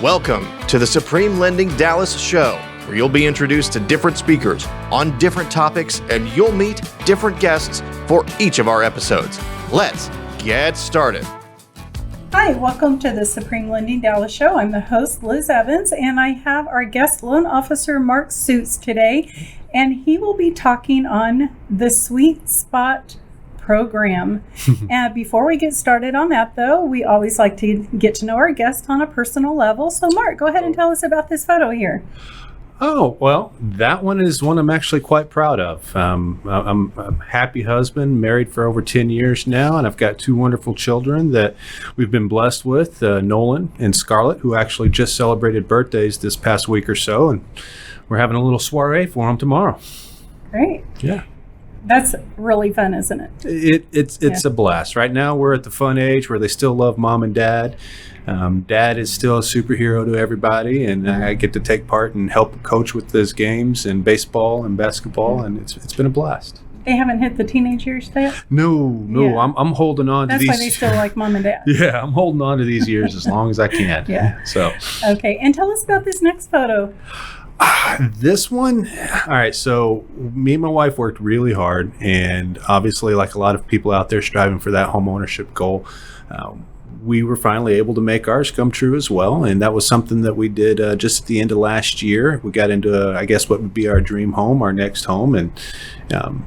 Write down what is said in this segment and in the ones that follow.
Welcome to the Supreme Lending Dallas Show, where you'll be introduced to different speakers on different topics, and you'll meet different guests for each of our episodes. Let's get started. Hi, welcome to the Supreme Lending Dallas Show. I'm the host, Liz Evans, and I have our guest loan officer, Marc Suits, today, and he will be talking on the Sweet Spot program. And before we get started on that, though, we always like to get to know our guest on a personal level. So, Marc, go ahead and tell us about this photo here. Oh, well, that one is one I'm actually quite proud of. I'm a happy husband, married for over 10 years now, and I've got two wonderful children that we've been blessed with, Nolan and Scarlett, who actually just celebrated birthdays this past week or so, and we're having a little soiree for them tomorrow. Great. Yeah. That's really fun, isn't it? It's a blast. Right now, we're at the fun age where they still love mom and dad. Dad is still a superhero to everybody, and I get to take part and help coach with those games and baseball and basketball, and it's been a blast. They haven't hit the teenage years yet? No. Yeah. I'm holding on to these. That's why they still like mom and dad. Yeah, I'm holding on to these years as long as I can. Yeah. So. Okay, and tell us about this next photo. This one, all right, so me and my wife worked really hard, and obviously, like a lot of people out there striving for that homeownership goal, we were finally able to make ours come true as well, and that was something that we did just at the end of last year. We got into, I guess, what would be our dream home, our next home, and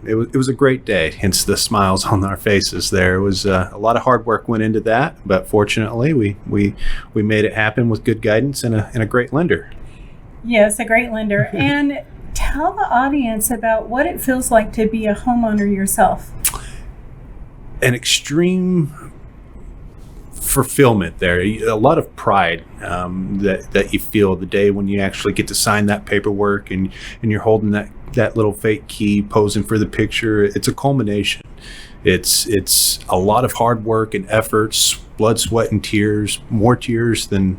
it was a great day, hence the smiles on our faces there. It was a lot of hard work went into that, but fortunately, we made it happen with good guidance and a great lender. Yes, a great lender. And tell the audience about what it feels like to be a homeowner yourself. An extreme fulfillment there, a lot of pride that you feel the day when you actually get to sign that paperwork and you're holding that little fake key, posing for the picture. It's a culmination. It's a lot of hard work and efforts, blood, sweat, and tears, more tears than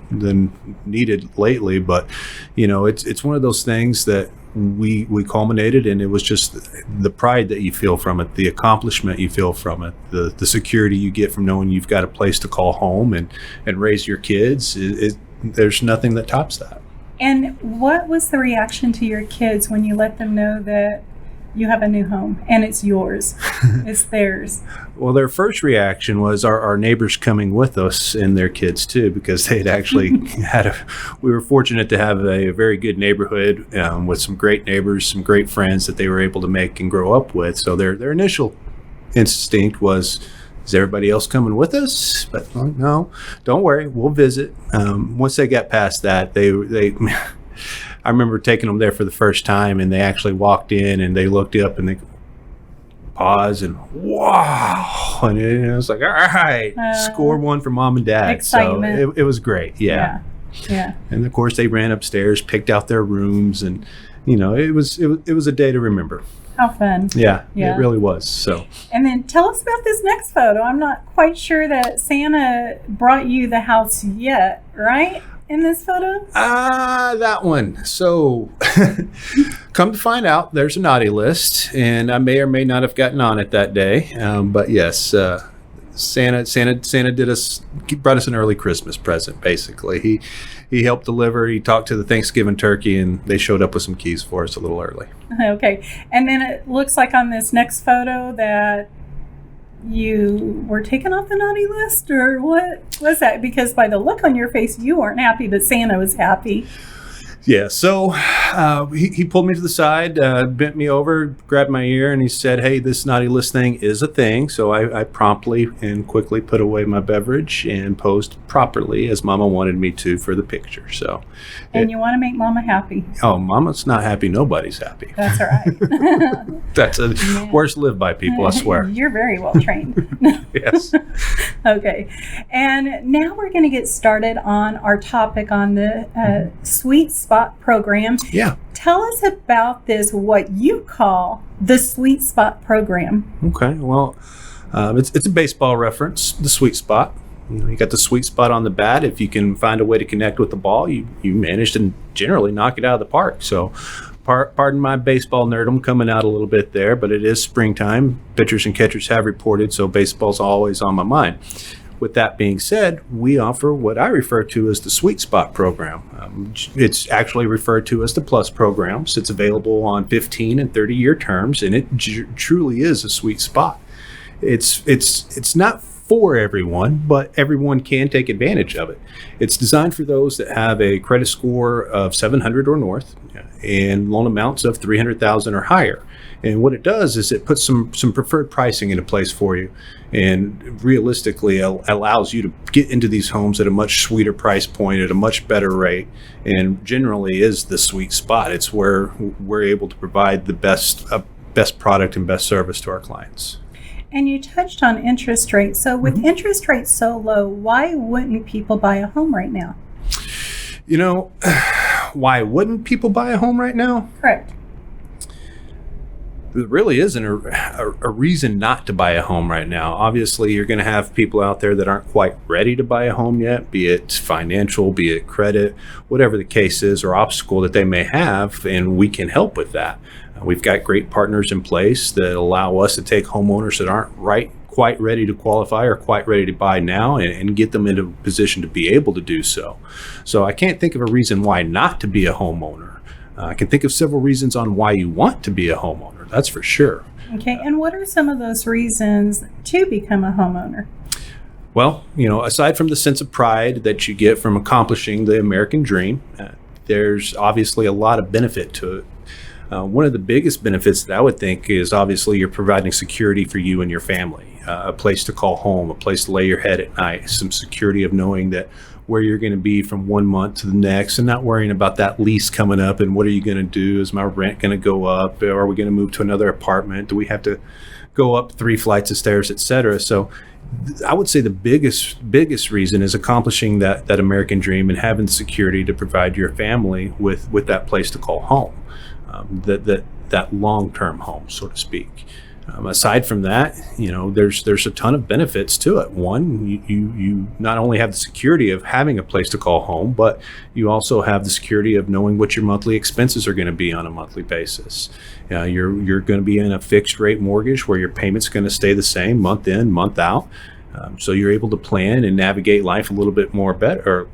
needed lately. But, it's one of those things that we culminated, and it was just the pride that you feel from it, the accomplishment you feel from it, the security you get from knowing you've got a place to call home and raise your kids. There's nothing that tops that. And what was the reaction to your kids when you let them know that you have a new home and it's yours? It's theirs. Well, their first reaction was our neighbors coming with us and their kids too, because they had actually we were fortunate to have a very good neighborhood with some great neighbors, some great friends that they were able to make and grow up with. So their initial instinct was, is everybody else coming with us? But no, don't worry, we'll visit. Once they got past that, they I remember taking them there for the first time, and they actually walked in and they looked up and they paused and wow, and I was like, all right, score one for mom and dad. Excitement. So it was great. Yeah. And of course they ran upstairs, picked out their rooms, and it was a day to remember. How fun. Yeah, it really was. So. And then tell us about this next photo. I'm not quite sure that Santa brought you the house yet, right? In this photo? That one. So, come to find out, there's a naughty list, and I may or may not have gotten on it that day. But yes, Santa brought us an early Christmas present. Basically, he helped deliver. He talked to the Thanksgiving turkey, and they showed up with some keys for us a little early. Okay, and then it looks like on this next photo that you were taken off the naughty list, or what was that? Because by the look on your face, you weren't happy, but Santa was happy. Yeah, so he pulled me to the side, bent me over, grabbed my ear, and he said, hey, this naughty list thing is a thing. So I promptly and quickly put away my beverage and posed properly as Mama wanted me to for the picture. So, and you want to make Mama happy. Oh, Mama's not happy. Nobody's happy. That's all right. That's a words lived by, people, I swear. You're very well trained. Yes. Okay. And now we're going to get started on our topic on the Sweet Spot program. Yeah. Tell us about this, what you call the Sweet Spot program. Okay. Well, it's a baseball reference, the sweet spot. You got the sweet spot on the bat. If you can find a way to connect with the ball, you manage to generally knock it out of the park. So pardon my baseball nerdom coming out a little bit there, but it is springtime. Pitchers and catchers have reported, so baseball's always on my mind. with that being said, we offer what I refer to as the Sweet Spot program. It's actually referred to as the Plus programs. It's available on 15 and 30-year terms, and it truly is a sweet spot. It's not for everyone, but everyone can take advantage of it. It's designed for those that have a credit score of 700 or north and loan amounts of 300,000 or higher. And what it does is it puts some preferred pricing into place for you, and realistically allows you to get into these homes at a much sweeter price point at a much better rate, and generally is the sweet spot. It's where we're able to provide the best product and best service to our clients. And you touched on interest rates. So with interest rates so low, why wouldn't people buy a home right now? Why wouldn't people buy a home right now? Correct. There really isn't a reason not to buy a home right now. Obviously, you're going to have people out there that aren't quite ready to buy a home yet, be it financial, be it credit, whatever the case is or obstacle that they may have, and we can help with that. We've got great partners in place that allow us to take homeowners that aren't quite ready to qualify or quite ready to buy now and get them into a position to be able to do so. So I can't think of a reason why not to be a homeowner. I can think of several reasons on why you want to be a homeowner, that's for sure. Okay, and what are some of those reasons to become a homeowner? Well, aside from the sense of pride that you get from accomplishing the American dream, there's obviously a lot of benefit to it. One of the biggest benefits that I would think is obviously you're providing security for you and your family, a place to call home, a place to lay your head at night, some security of knowing that where you're going to be from one month to the next and not worrying about that lease coming up and what are you going to do? Is my rent going to go up? Or are we going to move to another apartment? Do we have to go up 3 flights of stairs, et cetera? So I would say the biggest reason is accomplishing that American dream and having the security to provide your family with that place to call home. That long-term home, so to speak. Aside from that, there's a ton of benefits to it. One, you not only have the security of having a place to call home, but you also have the security of knowing what your monthly expenses are going to be on a monthly basis. You're going to be in a fixed rate mortgage where your payment's going to stay the same month in, month out. So you're able to plan and navigate life a little bit more better,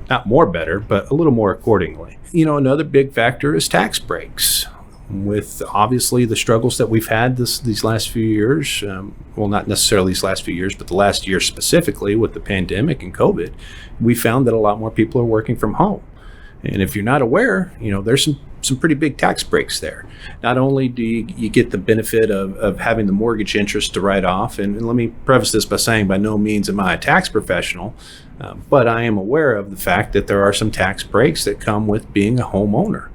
not more better, but a little more accordingly. Another big factor is tax breaks. With obviously the struggles that we've had these last few years, well, not necessarily these last few years, but the last year specifically with the pandemic and COVID, we found that a lot more people are working from home. And if you're not aware, there's some pretty big tax breaks there. Not only do you get the benefit of having the mortgage interest to write off, and let me preface this by saying by no means am I a tax professional, but I am aware of the fact that there are some tax breaks that come with being a homeowner.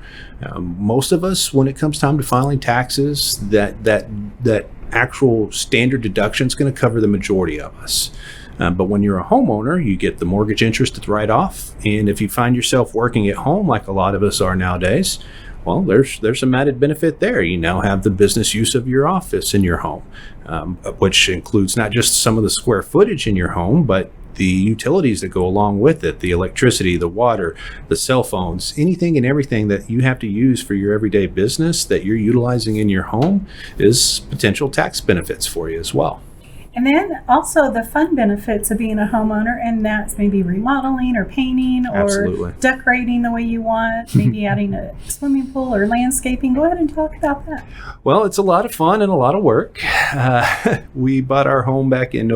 Most of us, when it comes time to filing taxes, that actual standard deduction is going to cover the majority of us. But when you're a homeowner, you get the mortgage interest to write off. And if you find yourself working at home like a lot of us are nowadays, well, there's some added benefit there. You now have the business use of your office in your home, which includes not just some of the square footage in your home, but the utilities that go along with it, the electricity, the water, the cell phones, anything and everything that you have to use for your everyday business that you're utilizing in your home is potential tax benefits for you as well. And then also the fun benefits of being a homeowner, and that's maybe remodeling or painting or Absolutely. Decorating the way you want, maybe adding a swimming pool or landscaping. Go ahead and talk about that. Well, it's a lot of fun and a lot of work. We bought our home back in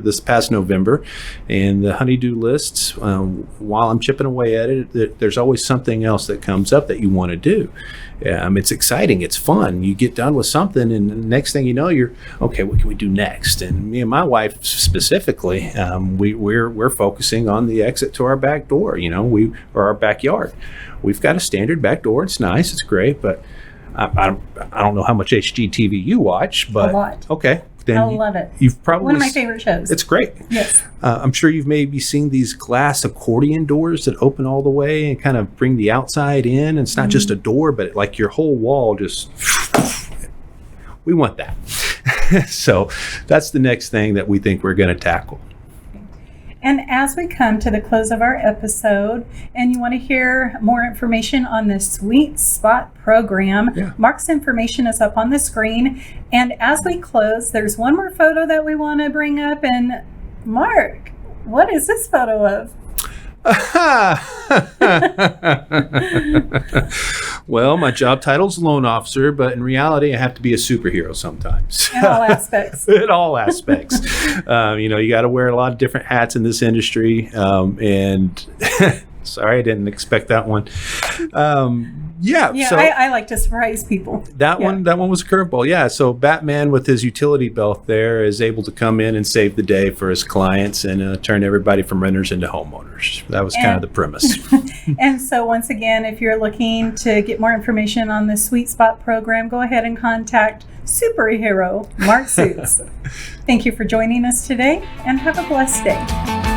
this past November, and the honey-do lists, while I'm chipping away at it, there's always something else that comes up that you want to do. It's exciting. It's fun. You get done with something, and the next thing you know, you're, okay, what can we do next? And me and my wife specifically, we're focusing on the exit to our back door, or our backyard. We've got a standard back door. It's nice. It's great, but I don't know how much HGTV you watch, but a lot. Okay. Then I love it. You've probably one of my favorite shows. It's great. Yes. I'm sure you've maybe seen these glass accordion doors that open all the way and kind of bring the outside in. And it's not just a door, but like your whole wall just. We want that. So that's the next thing that we think we're going to tackle. And as we come to the close of our episode, and you want to hear more information on the Sweet Spot program, Marc's information is up on the screen. And as we close, there's one more photo that we want to bring up. And Mark, what is this photo of? Well, my job title's loan officer, but in reality, I have to be a superhero sometimes. In all aspects. In all aspects. You got to wear a lot of different hats in this industry. And sorry, I didn't expect that one. So I like to surprise people. That one was a curveball. Yeah. So Batman with his utility belt there is able to come in and save the day for his clients and turn everybody from renters into homeowners. That was kind of the premise. And so once again, if you're looking to get more information on the Sweet Spot program, go ahead and contact superhero Marc Suits. Thank you for joining us today and have a blessed day.